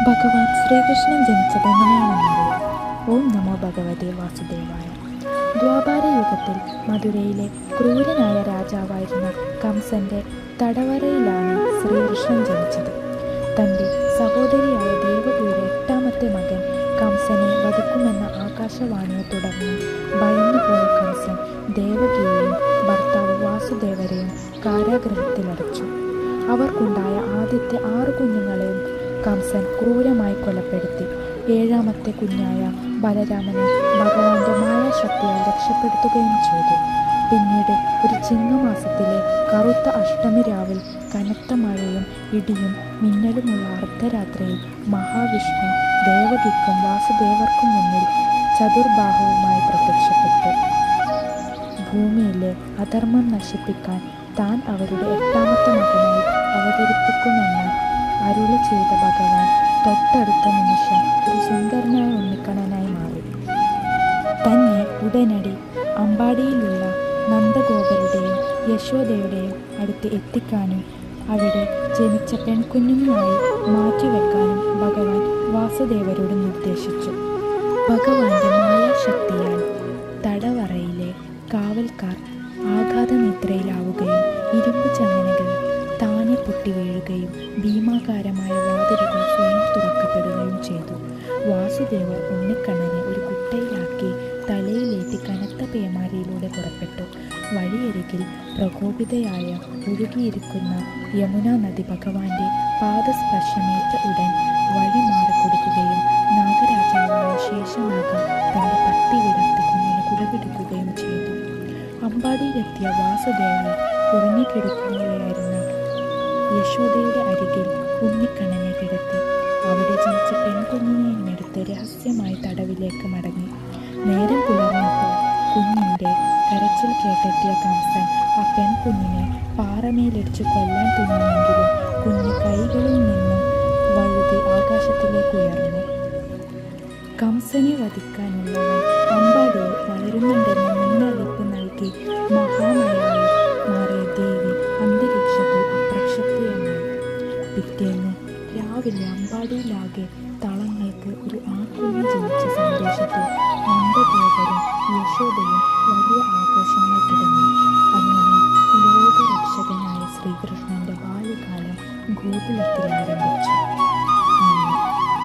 ഭഗവാൻ ശ്രീകൃഷ്ണൻ ജനിച്ചത് എങ്ങനെയാണെന്നറിയാം. ഓം നമോ ഭഗവതേ വാസുദേവായ. ദ്വാപാര യുഗത്തിൽ മധുരയിലെ ക്രൂരനായ രാജാവായിരുന്ന കംസന്റെ തടവറയിലാണ് ശ്രീകൃഷ്ണൻ ജനിച്ചത്. തൻ്റെ സഹോദരിയായ ദേവകിയുടെ 8ാമത്തെ മകൻ കംസനെ വധിക്കുമെന്ന ആകാശവാണിയെ തുടർന്ന് ഭയന്നുപോയ കംസൻ ദേവകിയെയും ഭർത്താവ് വാസുദേവരെയും കാരാഗൃഹത്തിലടച്ചു. അവർക്കുണ്ടായ ആദ്യത്തെ 6 കുഞ്ഞുങ്ങളെയും കംസൻ ക്രൂരമായി കൊലപ്പെടുത്തി. 7ാമത്തെ കുഞ്ഞായ ബലരാമനെ ഭഗവാന്റെ മായാശക്തിയാൽ രക്ഷപ്പെടുത്തുകയും ചെയ്തു. പിന്നീട് ഒരു ചിങ്ങമാസത്തിലെ കറുത്ത അഷ്ടമി രാവിൽ കനത്ത മഴയും ഇടിയും മിന്നലുമുള്ള അർദ്ധരാത്രിയിൽ മഹാവിഷ്ണു ദേവകിക്കും വാസുദേവർക്കും മുന്നിൽ ചതുർബാഹുവുമായി പ്രത്യക്ഷപ്പെട്ടു. ഭൂമിയിലെ അധർമ്മം നശിപ്പിക്കാൻ താൻ അവരുടെ 8ാമത്തെ മകനായി അവതരിപ്പിക്കുമെന്ന് അരുളി ചെയ്ത ഭഗവാൻ തൊട്ടടുത്ത നിമിഷം ഒരു സുന്ദരനായ ഉണ്ണിക്കണ്ണനായി മാറി. തന്നെ ഉടനടി അമ്പാടിയിലുള്ള നന്ദഗോപരുടെയും യശോദയുടെയും അടുത്ത് എത്തിക്കാനും അവിടെ ജനിച്ച പെൺകുഞ്ഞുമായി മാറ്റിവെക്കാനും ഭഗവാൻ വാസുദേവരോട് നിർദ്ദേശിച്ചു. ഭഗവാന്റെ മായാശക്തിയാൽ തടവറയിലെ കാവൽക്കാർ ആഘാതനിദ്രയിലാവുകയും ഇരുമ്പ് ചങ്ങലകൾ താനെ പൊട്ടി വീഴുകയും ഭീമാകാരമായ വാതിലുകൾ സ്വയം തുറക്കപ്പെടുകയും ചെയ്തു. വാസുദേവർ ഉണ്ണിക്കണ്ണനെ ഒരു കുട്ടയിലാക്കി തലയിലേറ്റി കനത്ത പേമാരിയിലൂടെ പുറപ്പെട്ടു. വഴിയരികിൽ പ്രകോപിതയായ ഒഴുകിയിരിക്കുന്ന യമുന നദി ഭഗവാന്റെ പാദസ്പർശമേറ്റ ഉടൻ വഴി മാറിക്കൊടുക്കുകയും നാഗരാജാവായ ശേഷനാഗം തൻ്റെ പട്ടി വിടർത്തി കുഞ്ഞിന് കുടപിടിക്കുകയും ചെയ്തു. അമ്പാടിയിലെത്തിയ വാസുദേവർ ഉറങ്ങിക്കിടക്കുകയായിരുന്ന യശോദയുടെ അരികിൽ ഉണ്ണിക്കണ്ണനെ കിടത്തി. അവിടെ ജനിച്ച പെൺകുഞ്ഞിനെയും എടുത്ത് രഹസ്യമായി തടവിലേക്ക് മടങ്ങി. നേരം പുലർന്നപ്പോൾ കുഞ്ഞിൻ്റെ കരച്ചിൽ കേട്ടെത്തിയ കംസൻ ആ പെൺകുഞ്ഞിനെ പാറമേലിടിച്ച് കൊല്ലാൻ തുനിഞ്ഞെങ്കിലും കുഞ്ഞ് കൈകളിൽ നിന്നും വഴുതി ആകാശത്തിലേക്ക് ഉയർന്നു. കംസനെ വധിക്കാനുള്ളവൻ അമ്പാടിയിൽ വളരുന്നുണ്ടെന്ന് മുന്നറിയിപ്പ്